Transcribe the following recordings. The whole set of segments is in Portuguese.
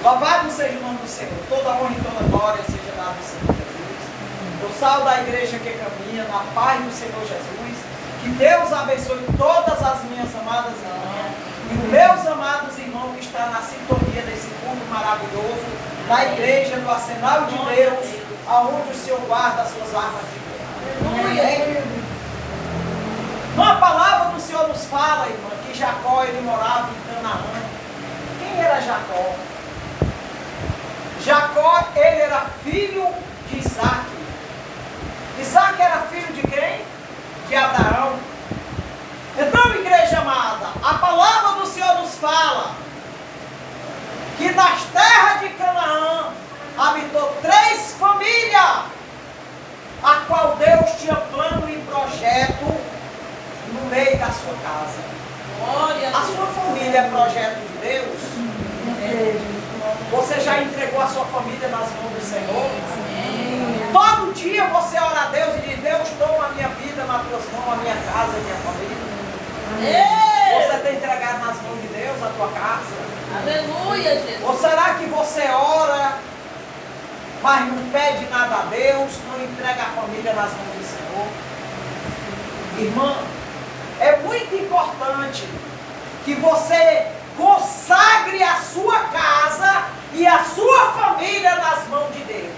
Louvado seja o nome do Senhor. Toda honra e toda glória seja dada ao Senhor Jesus. Eu saúdo a igreja que caminha na paz do Senhor Jesus. Que Deus abençoe todas as minhas amadas irmãs e os meus amados irmãos que estão na sintonia desse culto maravilhoso da igreja, do arsenal de Deus, aonde o Senhor guarda as suas armas de guerra. Uma palavra do Senhor nos fala, irmã, que Jacó ele morava em Canaã. Quem era Jacó? Jacó, ele era filho de Isaac. Isaac era filho de quem? De Abraão. Então, igreja amada, a palavra do Senhor nos fala que nas terras de Canaã habitou 3 famílias, a qual Deus tinha plano e projeto no meio da sua casa. A sua família é projeto de Deus? Você já entregou a sua família nas mãos do Senhor? Todo dia você ora a Deus e diz: Deus, toma a minha vida nas tuas mãos, a minha casa, a minha família. Você tem entregado nas mãos de Deus a tua casa? Aleluia, Jesus. Ou será que você ora, mas não pede nada a Deus, não entrega a família nas mãos do Senhor? Irmã, é muito importante que você consagre a sua casa e a sua família nas mãos de Deus.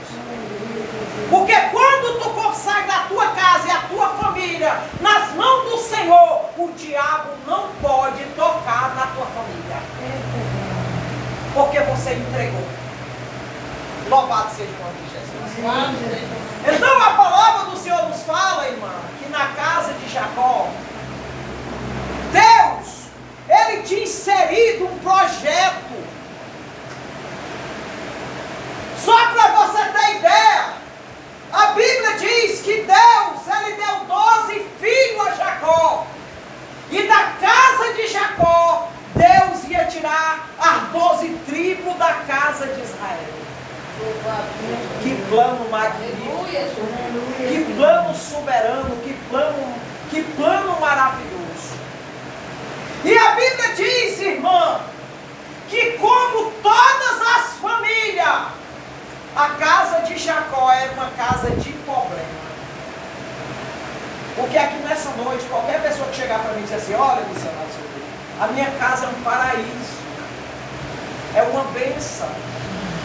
Porque quando tu consagra a tua casa e a tua família nas mãos do Senhor, o diabo não pode tocar na tua família. Porque você entregou. Louvado seja o nome de Jesus. Então a palavra do Senhor nos fala, irmã, que na casa de Jacó, Deus, ele tinha inserido um projeto. Só para você ter ideia, a Bíblia diz que Deus, ele deu 12 filhos a Jacó. E da casa de Jacó, Deus ia tirar as 12 tribos da casa de Israel. Que plano magnífico, que plano soberano, que plano maravilhoso. E a Bíblia diz, irmã, que como todas as famílias, a casa de Jacó era uma casa de problema. Porque aqui nessa noite, qualquer pessoa que chegar para mim e dizer assim: olha, missionário, a minha casa é um paraíso, é uma bênção,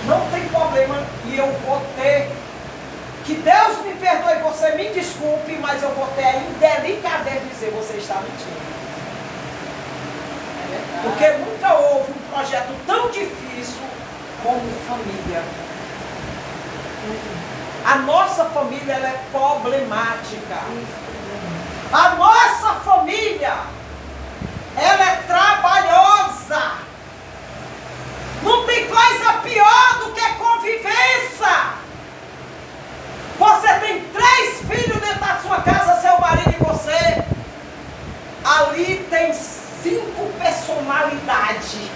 não tem problema, e eu vou ter, que Deus me perdoe, você me desculpe, mas eu vou ter a indelicadeza de dizer: você está mentindo. Porque nunca houve um projeto tão difícil como família. A nossa família, ela é problemática. A nossa família, ela é trabalhosa. Não tem coisa pior do que convivência. Você tem 3 filhos dentro da sua casa, seu marido e você. Ali tem 5 personalidades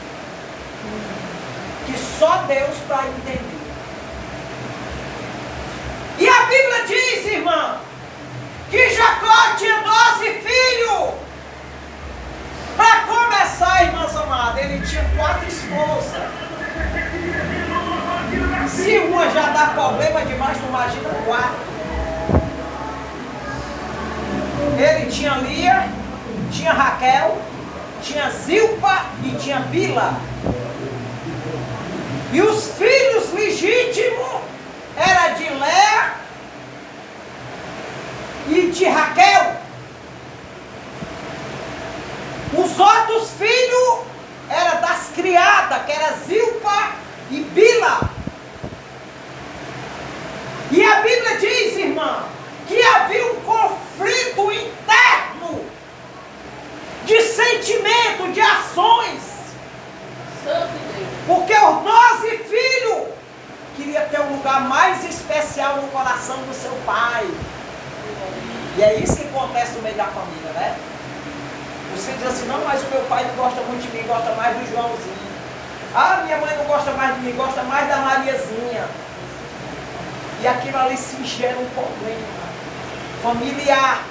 que só Deus para entender. E a Bíblia diz, irmã, que Jacó tinha 12 filhos. Para começar, irmãs amadas, ele tinha 4 esposas. Se uma já dá problema demais, tu imagina 4. Ele tinha Lia, tinha Raquel, tinha Zilpa e tinha Bila. E os filhos legítimos eram de Léa e de Raquel. Os outros filhos eram das criadas, que era Zilpa e Bila. E a Bíblia diz, irmã, que havia um conflito interno de sentimento, de ações. Porque os 12 filhos queriam ter um lugar mais especial no coração do seu pai. E é isso que acontece no meio da família, né? Você diz assim: não, mas o meu pai não gosta muito de mim, gosta mais do Joãozinho. Ah, minha mãe não gosta mais de mim, gosta mais da Mariazinha. E aquilo ali se gera um problema familiar.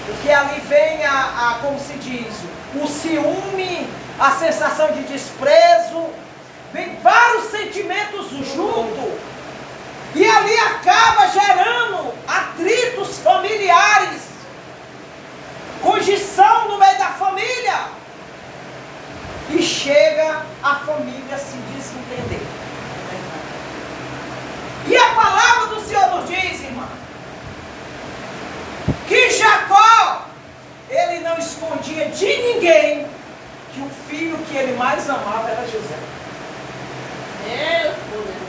Porque ali vem como se diz, o ciúme, a sensação de desprezo, vem sentimentos junto. E ali acaba gerando atritos familiares, condição no meio da família. E chega a família a se desentender. E a palavra do Senhor nos diz, irmã, que Jacó, ele não escondia de ninguém que o filho que ele mais amava era José. Deus poderoso.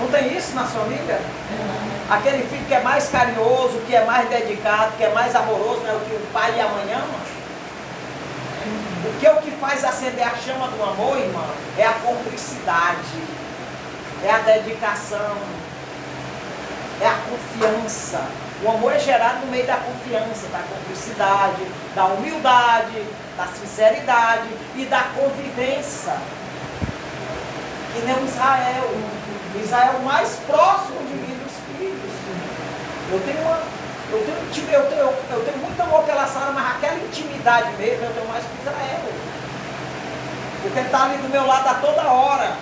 Não tem isso na sua família? Aquele filho que é mais carinhoso, que é mais dedicado, que é mais amoroso, não é o que o pai e a mãe amam? O que faz acender a chama do amor, irmã, é a cumplicidade, é a dedicação, é a confiança. O amor é gerado no meio da confiança, da cumplicidade, da humildade, da sinceridade e da convivência. Que nem o Israel. Israel mais próximo de mim dos filhos. Eu tenho muito amor pela Sara, mas aquela intimidade mesmo eu tenho mais com Israel. Porque ele está ali do meu lado a toda hora.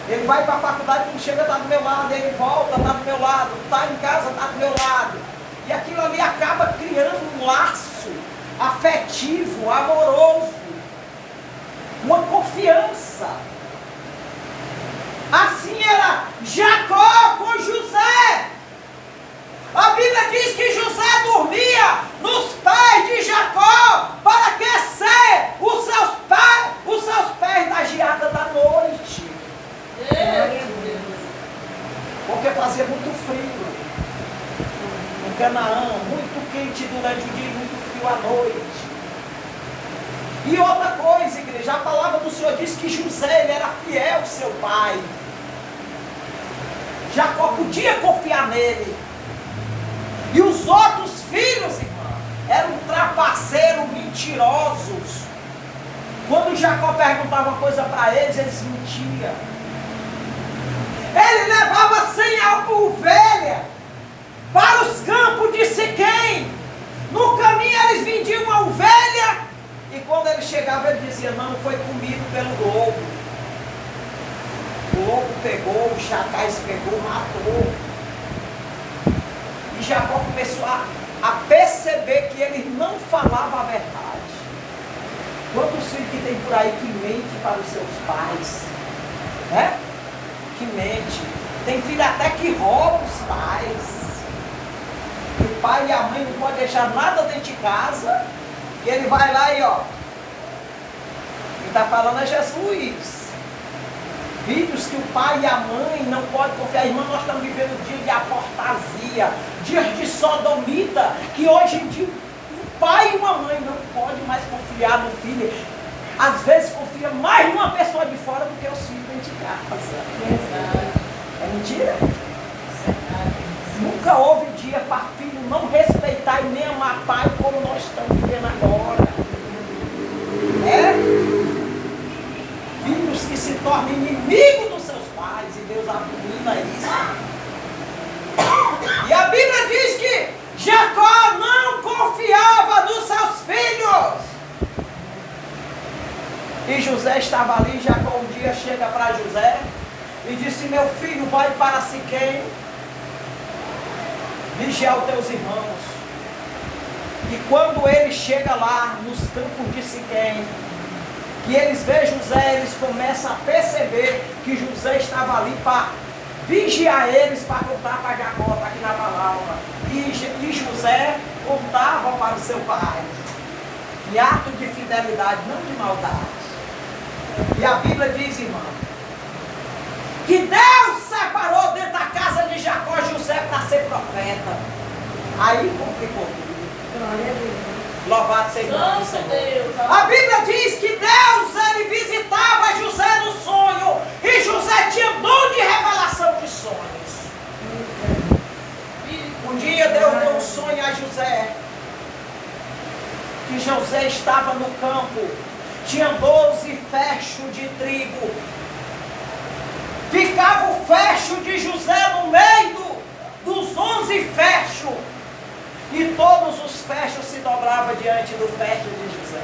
Ele vai para a faculdade, quando chega está do meu lado, ele volta, está do meu lado, está em casa, está do meu lado. E aquilo ali acaba criando um laço afetivo, amoroso, uma confiança. Assim era Jacó com José. A Bíblia diz que José dormia nos pés de Jacó para aquecer os seus pés na geada da noite. Porque fazia muito frio em Canaã, muito quente durante o dia e muito frio à noite. E outra coisa, igreja, a palavra do Senhor diz que José, ele era fiel ao seu pai. Jacó podia confiar nele. E os outros filhos, irmã, eram trapaceiros, mentirosos. Quando Jacó perguntava uma coisa para eles mentiam. Ele levava 100 ovelhas para os campos de Siquém. No caminho eles vendiam uma ovelha. E quando ele chegava, ele dizia, não, foi comido pelo lobo. O lobo pegou, o chacais pegou, matou. E Jacó começou a perceber que ele não falava a verdade. Quantos filhos que tem por aí que mente para os seus pais? Né? Que mente. Tem filho até que rouba os pais. O pai e a mãe não podem deixar nada dentro de casa. E ele vai lá e ó. Quem está falando é Jesus. Filhos que o pai e a mãe não podem confiar. Irmã, nós estamos vivendo dia de apostasia, dias de sodomita, que hoje em dia o pai e uma mãe não podem mais confiar no filho. Às vezes confia mais numa pessoa de fora do que os filhos dentro de casa. É mentira? Nunca houve dia para filho não respeitar e nem amar pai como nós estamos vivendo agora. Filhos que se tornam inimigos dos seus pais e Deus abomina isso. E a Bíblia diz que Jacó não confiava nos seus filhos. E José estava ali. Jacó um dia chega para José e disse, meu filho, vai para Siquém vigiar os teus irmãos. E quando ele chega lá nos campos de Siquém, que eles veem José, eles começam a perceber que José estava ali para vigiar eles, para contar para Jacó, está aqui na palavra. E José contava para o seu pai, em ato de fidelidade, não de maldade. E a Bíblia diz, irmão, que Deus separou dentro da casa de Jacó José para ser profeta. Aí complicou tudo. Glória a Deus. Louvado seja o nome do Santo Senhor. Deus. A Bíblia diz que Deus, ele visitava José no sonho. E José tinha dom de revelação de sonhos. Um dia Deus deu um sonho a José. Que José estava no campo. Tinha 12 fechos de trigo. Ficava o fecho de José no meio dos 11 fechos. E todos os fechos se dobravam diante do fecho de José.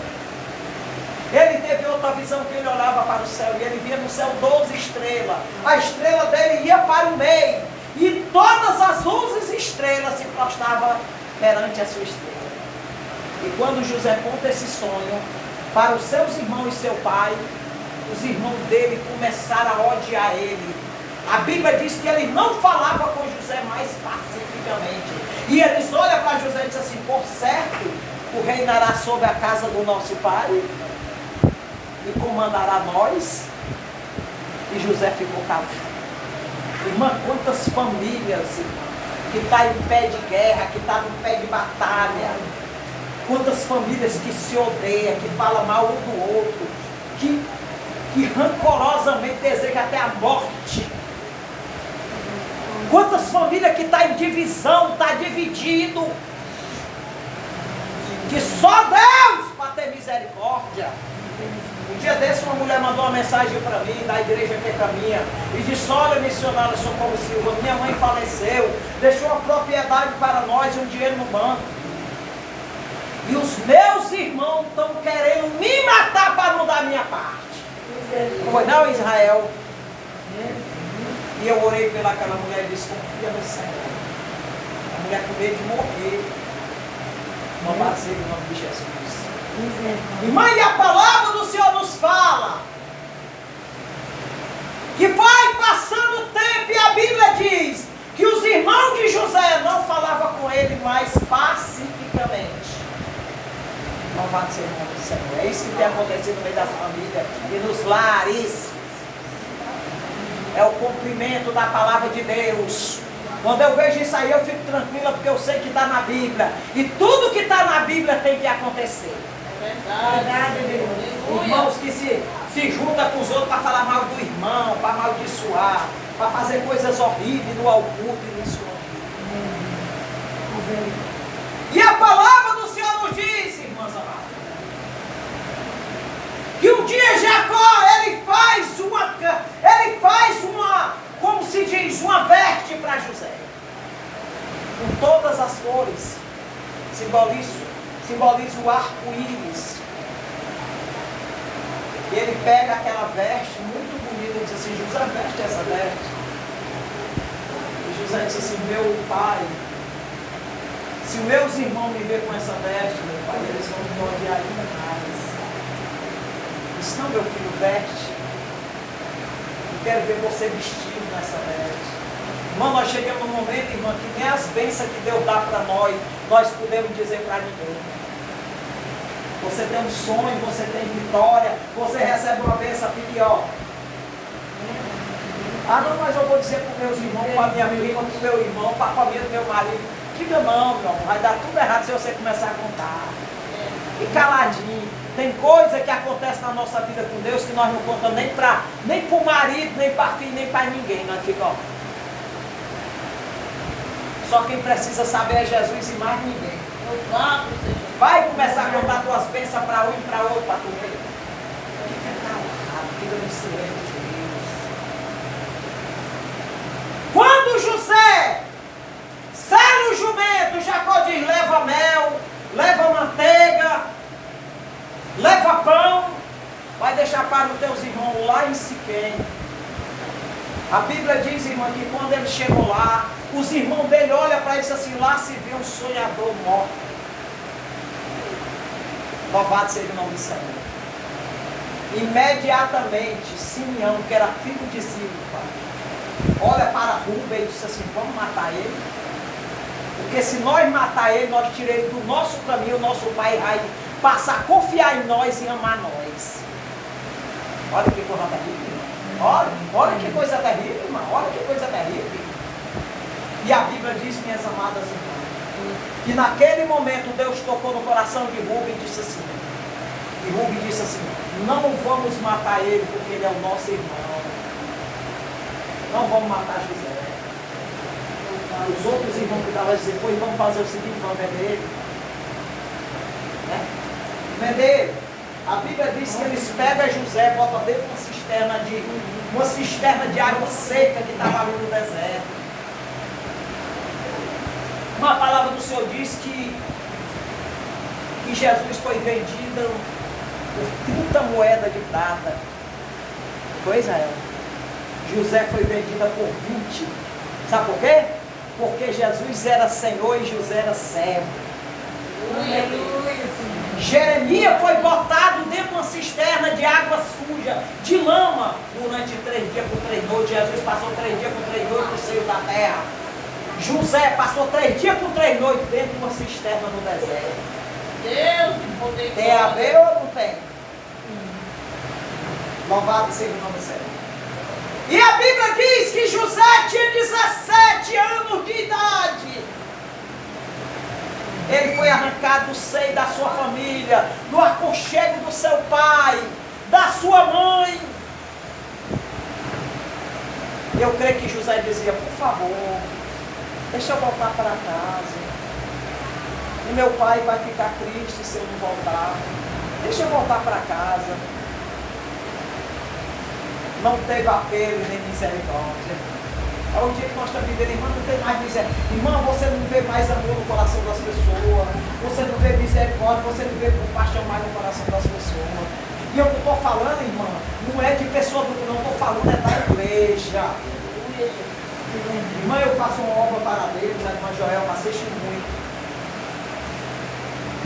Ele teve outra visão que ele olhava para o céu e ele via no céu 12 estrelas. A estrela dele ia para o meio e todas as 11 estrelas se prostravam perante a sua estrela. E quando José conta esse sonho para os seus irmãos e seu pai, os irmãos dele começaram a odiar ele. A Bíblia diz que ele não falava com José mais pacificamente. E eles olham para José e dizem assim: por certo, o reinará sobre a casa do nosso pai e comandará nós. E José ficou calado. Irmã, quantas famílias, irmã, que está em pé de guerra, que está no pé de batalha. Quantas famílias que se odeiam, que falam mal um do outro, que rancorosamente desejam até a morte. Quantas famílias que estão em divisão, está dividido, que só Deus para ter misericórdia. Um dia desse uma mulher mandou uma mensagem para mim, da igreja que caminha, e disse: olha, missionária Socorro Silva, minha mãe faleceu, deixou a propriedade para nós e um dinheiro no banco. E os meus irmãos estão querendo me matar para não dar a minha parte. Não foi não, Israel? E eu orei pelaquela mulher e disse: confia no Senhor. A mulher com medo de morrer. Não passei o nome de Jesus. Irmã, e a palavra do Senhor nos fala que vai passando o tempo e a Bíblia diz que os irmãos de José não falavam com ele mais pacificamente. Louvado seja o nome do Senhor. É isso que tem acontecido no meio das famílias e nos lares. É o cumprimento da palavra de Deus. Quando eu vejo isso aí, eu fico tranquila, porque eu sei que está na Bíblia. E tudo que está na Bíblia tem que acontecer. É verdade, meu Irmãos que se juntam com os outros para falar mal do irmão, para amaldiçoar, para fazer coisas horríveis no alculto e no escondido. E a palavra do Senhor nos diz, irmãs amadas, que um dia Jacó, ele faz uma, como se diz, uma veste para José, com todas as cores, simboliza o arco-íris. E ele pega aquela veste muito bonita e diz assim: José, veste essa veste. E José disse assim: meu pai, se meus irmãos me verem com essa veste, meu pai, eles vão me odiar ainda mais. Disse: não, meu filho, veste. Eu quero ver você vestido nessa veste. Irmão, nós chegamos num momento, irmã, que nem as bênçãos que Deus dá para nós podemos dizer para ninguém. Você tem um sonho, você tem vitória, você recebe uma bênção aqui, ó. Ah, não, mas eu vou dizer para os meus irmãos, para a minha prima, para o meu irmão, para a família do meu marido. Diga não, meu amor, vai dar tudo errado se você começar a contar. E caladinho. Tem coisa que acontece na nossa vida com Deus que nós não contamos nem para o marido, nem para filho, nem para ninguém. Nós ficamos, ó. Só quem precisa saber é Jesus e mais ninguém. Vai começar a contar tuas bênçãos para um e para outro, para tu ver. Fica calado, fica no silêncio de Deus. Quando José sela o jumento, Jacó diz: leva mel, leva manteiga, leva pão, vai deixar para os teus irmãos lá em Siquém. A Bíblia diz, irmã, que quando ele chegou lá, os irmãos dele olham para ele e dizem assim: lá se vê um sonhador morto. Louvado seja o nome do Senhor. Imediatamente, Simeão, que era filho de Zilpa, olha para Rubem e disse assim: vamos matar ele. Porque se nós matar ele, nós tiramos do nosso caminho, o nosso pai vai passar a confiar em nós e amar nós. Olha que coisa terrível, irmão. Olha que coisa terrível, irmão. Olha que coisa terrível. E a Bíblia diz, minhas amadas irmãs, que naquele momento Deus tocou no coração de Rubem e disse assim, não vamos matar ele porque ele é o nosso irmão. Não vamos matar José. Os outros irmãos que estavam dizendo: pois vamos fazer o seguinte, vamos vender ele. Né? Vender ele. A Bíblia diz que eles pegam José, botam dentro de uma cisterna de água seca que estava ali no deserto. Uma palavra do Senhor diz que Jesus foi vendido por 30 moedas de prata. Foi, Israel. José foi vendida por 20. Sabe por quê? Porque Jesus era Senhor e José era servo. Jeremias foi botado dentro de uma cisterna de água suja, de lama, durante 3 dias por 3 noites. Jesus passou 3 dias por 3 noites no seio da terra. José passou 3 dias por 3 noites dentro de uma cisterna no deserto. Deus, que poder. Tem a ver ou não tem? Louvado seja o nome do Senhor. E a Bíblia diz que José tinha 17 anos de idade. Ele foi arrancado do seio da sua família, do aconchego do seu pai, da sua mãe. Eu creio que José dizia, por favor, deixa eu voltar para casa. E meu pai vai ficar triste se eu não voltar. Deixa eu voltar para casa. Não teve apelo nem misericórdia. É o dia que nós estamos vivendo, irmã, não tem mais misericórdia. Irmã, você não vê mais amor no coração das pessoas. Você não vê misericórdia, você não vê compaixão mais no coração das pessoas. E eu não estou falando, irmã, não é de pessoa do mundo, não estou falando, é da igreja. Irmã, eu faço uma obra para Deus, a irmã Joelma assiste muito.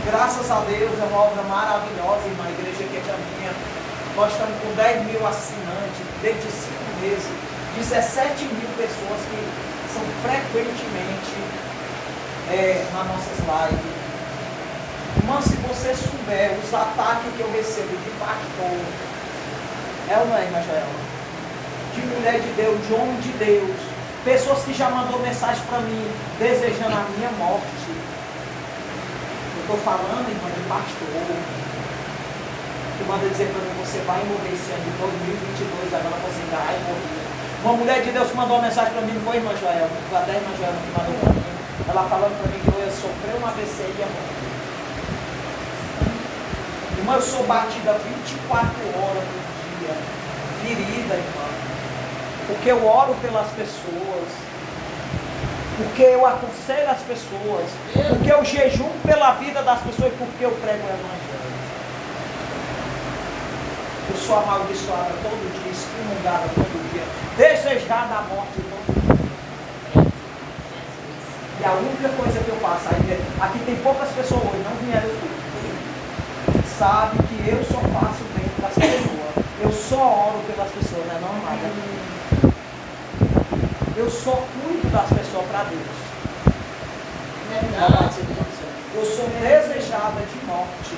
Graças a Deus, é uma obra maravilhosa, irmã, a igreja que é caminha. Nós estamos com 10 mil assinantes, desde 5 meses. 17 mil pessoas que são frequentemente nas nossas lives. Irmã, se você souber os ataques que eu recebo de pastor, é ou não é, irmã Joelma? De mulher de Deus, de homem de Deus, pessoas que já mandou mensagem para mim, desejando a minha morte. Eu estou falando, irmã, de pastor, que manda dizer para mim, você vai morrer esse ano de 2022, agora você vai morrer. Uma mulher de Deus mandou uma mensagem para mim, não foi, irmã Joelma? Foi até a irmã Joelma que mandou para mim. Ela falando para mim que eu ia sofrer um AVC e ia morrer. Irmã, eu sou batida 24 horas por dia, ferida, irmã. Porque eu oro pelas pessoas. Porque eu aconselho as pessoas. Porque eu jejuo pela vida das pessoas e porque eu prego o Evangelho. Eu sou amaldiçoada todo dia, excomungada todo dia, desejada a morte todo dia. E a única coisa que eu faço, aqui tem poucas pessoas hoje, não vieram tudo. Sabe que eu só faço bem para as pessoas. Eu só oro pelas pessoas, não é normal. Eu só cuido das pessoas para Deus. Eu sou desejada de morte.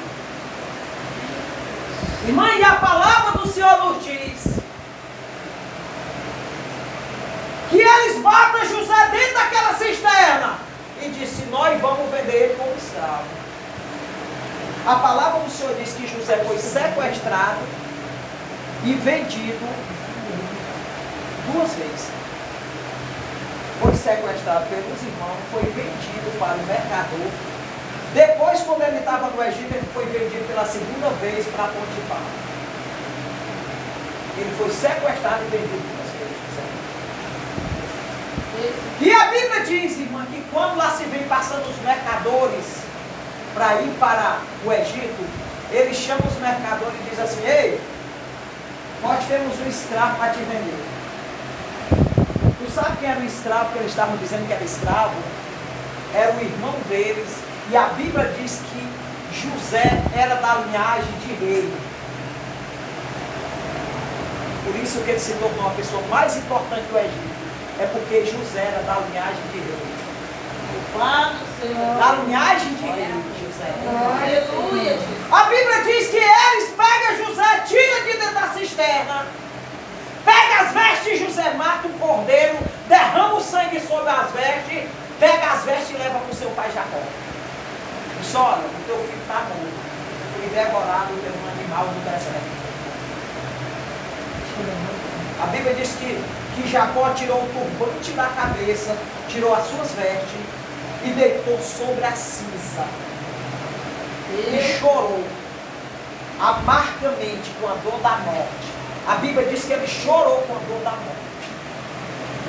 Irmã, e a palavra do Senhor nos diz que eles batem José dentro daquela cisterna e disse, nós vamos vender ele como escravo. A palavra do Senhor diz que José foi sequestrado e vendido 2 vezes. Foi sequestrado pelos irmãos, foi vendido para o mercador. Depois, quando ele estava no Egito, ele foi vendido pela 2ª vez para Potifar. Ele foi sequestrado e vendido 2 vezes. E a Bíblia diz, irmã, que quando lá se vem passando os mercadores para ir para o Egito, ele chama os mercadores e diz assim, ei, nós temos um escravo para te vender. Tu sabe quem era o escravo que eles estavam dizendo que era escravo? Era o irmão deles. E a Bíblia diz que José era da linhagem de rei. Por isso que ele se tornou a pessoa mais importante do Egito. É porque José era da linhagem de rei. Da linhagem de rei, José. Aleluia. A Bíblia diz que eles pegam José, tira de dentro da cisterna, pega as vestes de José, mata um cordeiro, derrama o sangue sobre as vestes, pega as vestes e leva para o seu pai Jacó. Diz, olha, o teu filho está morto, foi devorado por um animal do deserto. A Bíblia diz que Jacó tirou o turbante da cabeça, tirou as suas vestes e deitou sobre a cinza. E chorou amargamente com a dor da morte. A Bíblia diz que ele chorou com a dor da morte.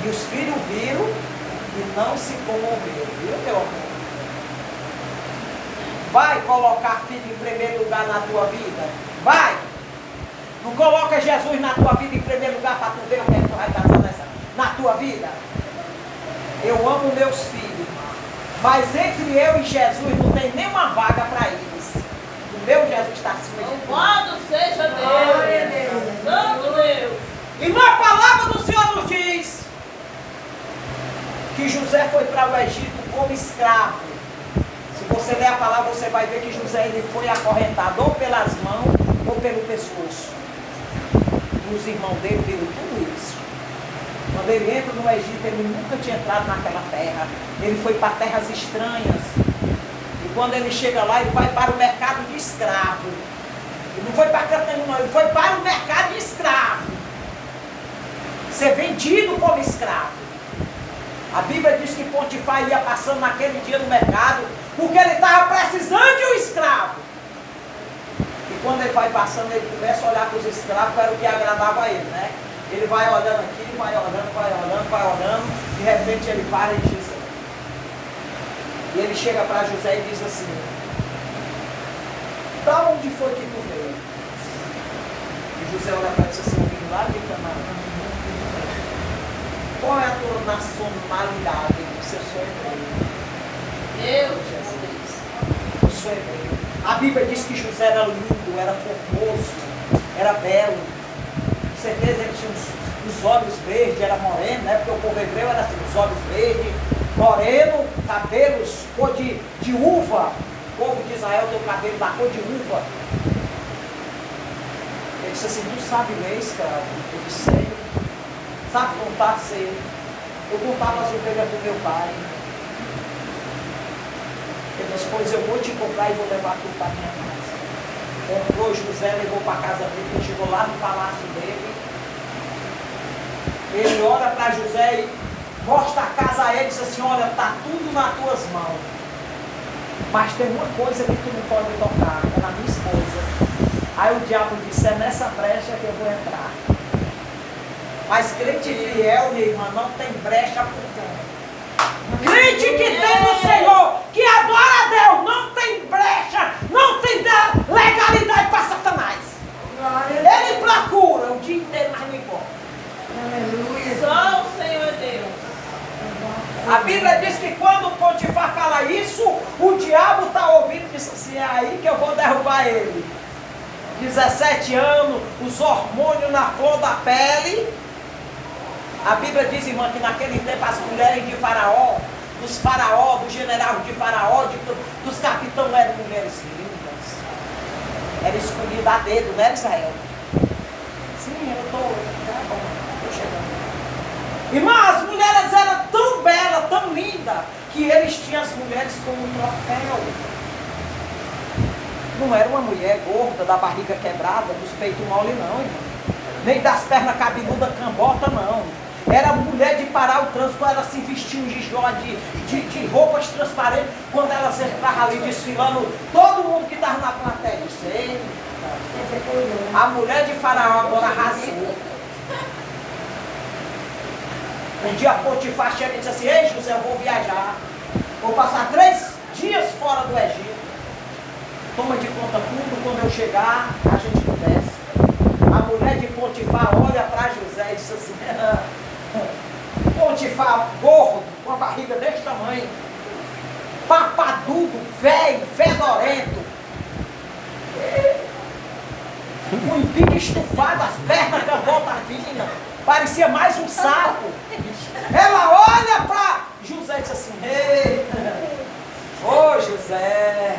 E os filhos viram e não se comoveram. Viu, meu amor? Vai colocar filho em primeiro lugar na tua vida? Vai. Não coloca Jesus na tua vida em primeiro lugar para tu ver o que é que tu vai passar na tua vida. Eu amo meus filhos, mas entre eu e Jesus não tem nenhuma vaga para eles. O meu Jesus está acima de tudo. Louvado seja Deus. Santo Deus. Irmã, a palavra do Senhor nos diz que José foi para o Egito como escravo. Se você ler a palavra, você vai ver que José ele foi acorrentado ou pelas mãos ou pelo pescoço. E os irmãos dele viram tudo isso. Quando ele entra no Egito, ele nunca tinha entrado naquela terra. Ele foi para terras estranhas. E quando ele chega lá, ele vai para o mercado de escravo. Ele não foi para Canaã, não. Ele foi para o mercado de escravo. Ser vendido como escravo. A Bíblia diz que Potifar ia passando naquele dia no mercado, porque ele estava precisando de um escravo. E quando ele vai passando, ele começa a olhar para os escravos, era o que agradava a ele, né? Ele vai olhando aqui, vai olhando, de repente ele para e diz, e ele chega para José e diz assim, da onde foi que tu veio? E José olha para ele e diz assim, eu vim lá de Canaã. Qual é a tua nacionalidade? Ele disse, eu sou hebreu. Eu sou hebreu. A Bíblia diz que José era lindo, era formoso, era belo. Com certeza ele tinha os olhos verdes, era moreno, né? Porque o povo hebreu era assim, os olhos verdes, moreno, cabelos cor de uva. O povo de Israel tem o cabelo da cor de uva. Ele disse assim, tu sabe ler, escravo? Eu disse, sei. Sabe contar? Sei. Eu contava as ovelhas do meu pai. Ele disse, pois eu vou te comprar e vou levar tudo para minha casa. Comprou José, levou para a casa dele, ele chegou lá no palácio dele. Ele olha para José e mostra a casa a ele e diz assim, olha, está tudo nas tuas mãos. Mas tem uma coisa que tu não pode tocar, é na minha esposa. Aí o diabo disse, é nessa brecha que eu vou entrar. Mas crente fiel, minha irmã, não tem brecha por dentro. Crente que tem no Senhor, que adora a Deus, não tem brecha, não tem legalidade para Satanás. Ele procura o dia inteiro, mas não importa. Aleluia. Só o Senhor é Deus. A Bíblia diz que quando Potifar fala isso, o diabo está ouvindo e diz assim, é aí que eu vou derrubar ele. 17 anos, os hormônios na flor da pele. A Bíblia diz, irmã, que naquele tempo as mulheres de Faraó, dos generais de Faraó, dos capitães eram mulheres lindas. Era escolhida a dedo, não era Israel? Sim, eu estou chegando. Irmã, as mulheres eram tão belas, tão lindas, que eles tinham as mulheres como um troféu. Não era uma mulher gorda, da barriga quebrada, dos peitos mole, não, irmão. Nem das pernas cabeludas, cambota, não. Era mulher de parar o trânsito, elas se vestiam de roupas transparentes. Quando elas entravam ali desfilando, todo mundo que estava na plateia disse, a mulher de Faraó agora arrasou. Um dia Potifar chega e diz assim, ei José, eu vou viajar. Vou passar 3 dias fora do Egito. Toma de conta tudo, quando eu chegar, a gente conversa. A mulher de Potifar olha para José e diz assim, Potifar gordo, com a barriga desse tamanho, papadudo, velho, fedorento, com o umbigo estufado, as pernas da volta fina, parecia mais um sapo. Ela olha para José e diz assim, ei, ô José,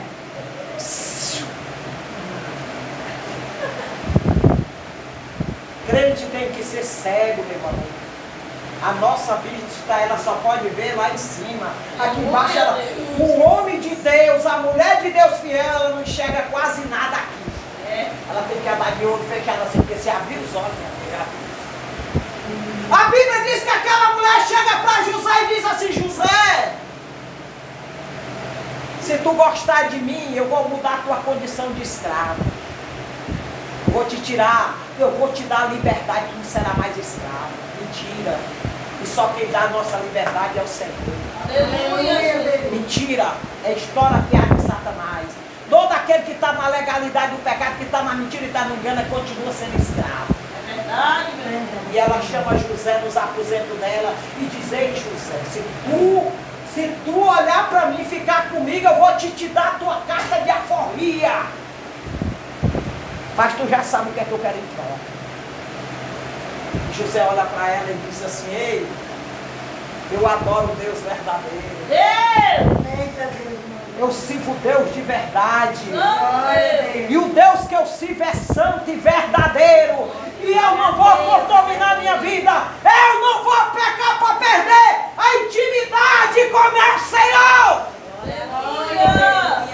crente tem que ser cego, meu irmão. A nossa vista, ela só pode ver lá em cima. Aqui embaixo, o homem de Deus, a mulher de Deus fiel, ela não enxerga quase nada aqui. Ela tem que andar de olho fechado assim, porque se abrir os olhos, a Bíblia diz que aquela mulher chega para José e diz assim, José, se tu gostar de mim, eu vou mudar a tua condição de escravo. Vou te tirar, eu vou te dar a liberdade, tu não será mais escravo. Mentira. E só quem dá a nossa liberdade é o Senhor. Aleluia. Mentira. É história piada de Satanás. Toda aquele que está na legalidade do pecado, que está na mentira e está no engano, continua sendo escravo. É verdade, meu irmão. E ela chama José nos aposentos dela e diz: ei, José, se tu olhar para mim e ficar comigo, eu vou te dar a tua carta de alforria. Mas tu já sabe o que é que eu quero em troca. José olha para ela e diz assim: ei, eu adoro o Deus verdadeiro. Deus! Eu sirvo Deus de verdade. Deus! E o Deus que eu sirvo é santo e verdadeiro. E eu não vou contaminar minha vida. Eu não vou pecar para perder a intimidade com meu Senhor. Aleluia!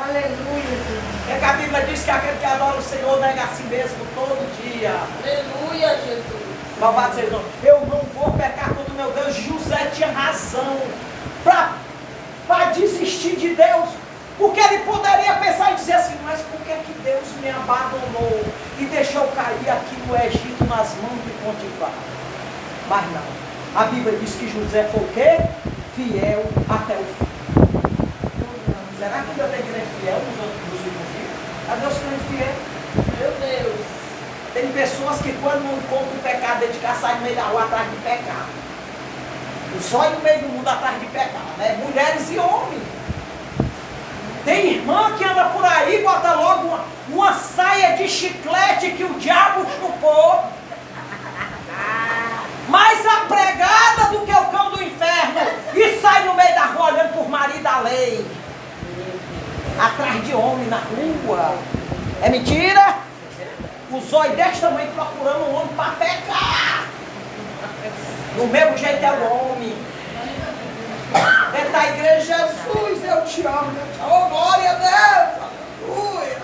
Aleluia, Senhor. Porque a Bíblia diz que aquele que adora o Senhor nega a si mesmo todo dia. Aleluia, Jesus! Louvado seja o nome. Eu não vou pecar contra o meu Deus. José tinha razão para desistir de Deus. Porque ele poderia pensar e dizer assim: mas por que que Deus me abandonou e deixou cair aqui no Egito nas mãos de Potifar? Mas não. A Bíblia diz que José foi o quê? Fiel até o fim. Será que ainda tem crente fiel nos últimos dias? Cadê os crentes fiéis? Meu Deus! Tem pessoas que quando não encontram o pecado dentro de casa, saem no meio da rua atrás de pecado. Só no meio do mundo atrás de pecado, né? Mulheres e homens. Tem irmã que anda por aí, bota logo uma saia de chiclete que o diabo chupou. Mais apregada do que o cão do inferno. E sai no meio da rua olhando por marido alheio. Atrás de homem na rua. É mentira? Os olhos desse tamanho procurando um homem para pecar. Do mesmo jeito é o homem. Dentro da igreja: Jesus, eu te amo. Oh, glória a Deus. Aleluia.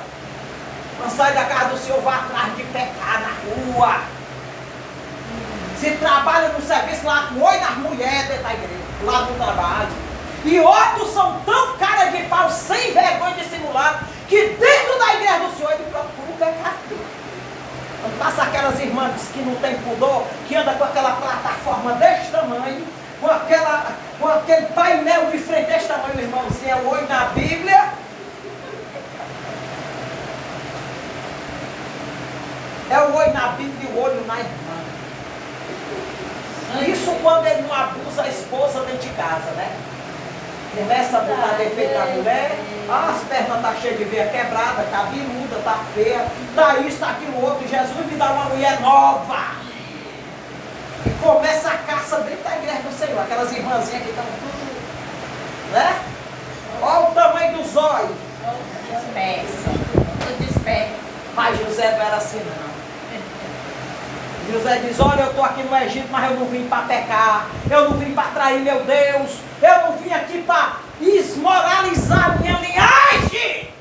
Não sai da casa do Senhor, vá atrás de pecar na rua. Se trabalha no serviço lá com oi nas mulheres dentro da igreja, lá no trabalho. E outros são tão cara de pau, sem vergonha de simular, que dentro da igreja do Senhor ele procura o pecado. Quando passa aquelas irmãs que não tem pudor, que anda com aquela plataforma deste tamanho, com aquele painel de frente deste tamanho, irmãozinho, é o olho na Bíblia. É o olho na Bíblia e o olho na irmã. Isso quando ele não abusa a esposa dentro de casa, né? Começa a botar defeito na mulher, as pernas estão cheias de veia quebrada, cabeluda, está feia, está isso, está aquilo outro. Jesus me dá uma mulher nova. E começa a caça dentro da igreja do Senhor. Aquelas irmãzinhas que estão tudo, né? Olha o tamanho dos olhos. Dispersa. Mas José não era assim não. José diz: olha, eu estou aqui no Egito, mas eu não vim para pecar, eu não vim para trair meu Deus, eu não vim aqui para desmoralizar minha linhagem.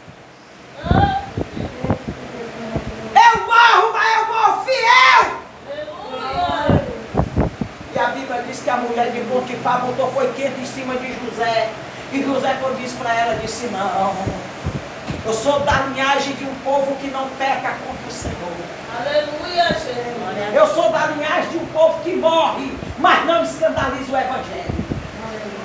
Eu morro, mas eu morro fiel. Aleluia! E a Bíblia diz que a mulher de Potifar botou foi quente em cima de José. E José, quando disse para ela, disse: não, eu sou da linhagem de um povo que não peca contra o Senhor. Aleluia, Jesus! Eu sou da linhagem de um povo que morre, mas não escandaliza o Evangelho.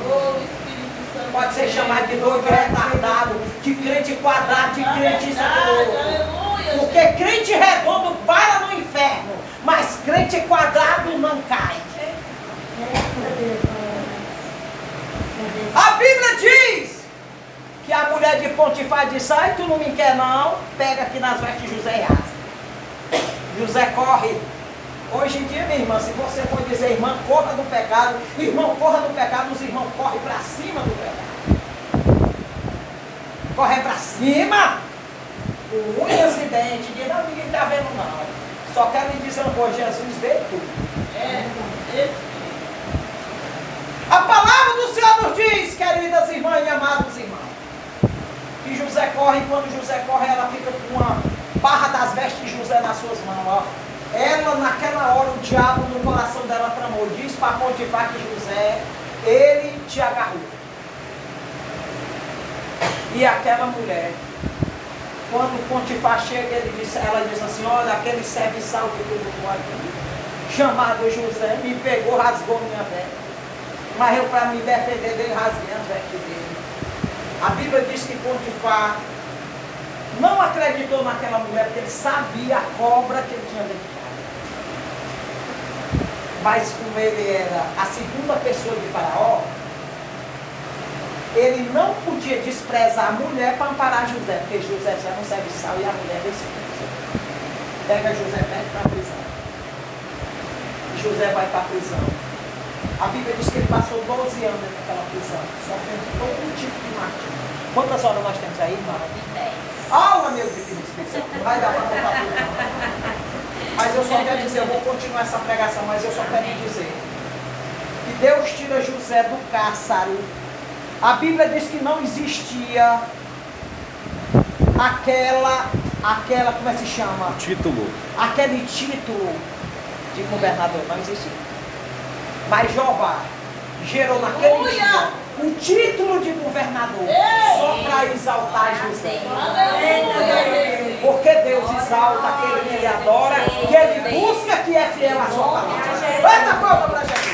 Oh, Espírito Santo. Pode ser chamado de doido, retardado, de crente quadrado, de crente isso aqui outro. Aleluia! Porque crente redondo para no inferno, mas crente quadrado não cai. A Bíblia diz que a mulher de Potifar disse: ai, tu não me quer não, pega aqui nas vestes de José e rasga. José corre. Hoje em dia, minha irmã, se você for dizer: irmã, corra do pecado, irmão, corra do pecado, os irmãos correm para cima do pecado. Correm para cima, com unhas e dentes, diz: não, ninguém está vendo não. Só quero lhe dizer uma coisa: Jesus vê tudo. A palavra do Senhor nos diz, queridas irmãs e amados irmãos, que José corre, e quando José corre, ela fica com uma barra das vestes de José nas suas mãos, ó. Ela, naquela hora, o diabo no coração dela tramou. Diz para Potifar que José, ele te agarrou. E aquela mulher, quando Potifar chega, ela diz assim: olha, aquele serviçal que tu botou aqui, chamado José, me pegou, rasgou minha veste. Mas eu, para me defender dele, rasguei as vestes dele. A Bíblia diz que Potifar não acreditou naquela mulher, porque ele sabia a cobra que ele tinha dentro de casa. Mas como ele era a segunda pessoa de Faraó, ele não podia desprezar a mulher para amparar José, porque José já não serve sal e a mulher desse pega José perto para a prisão. E José vai para a prisão. A Bíblia diz que ele passou 12 anos naquela prisão, sofrendo todo tipo de martírio. Quantas horas nós temos aí, irmã? 10. Aula, meu Divino Espírito Santo. Não vai dar para contar tudo, não. Mas eu só quero dizer, eu vou continuar essa pregação, mas eu só quero dizer que Deus tira José do cárcere. A Bíblia diz que não existia aquela, como é que se chama? Título. Aquele título de governador, não existia. Mas Jeová gerou naquele dia um título de governador só para exaltar José. Porque Deus exalta aquele que ele adora, que ele busca, que é fiel à sua palavra. Bata a palma para Jesus.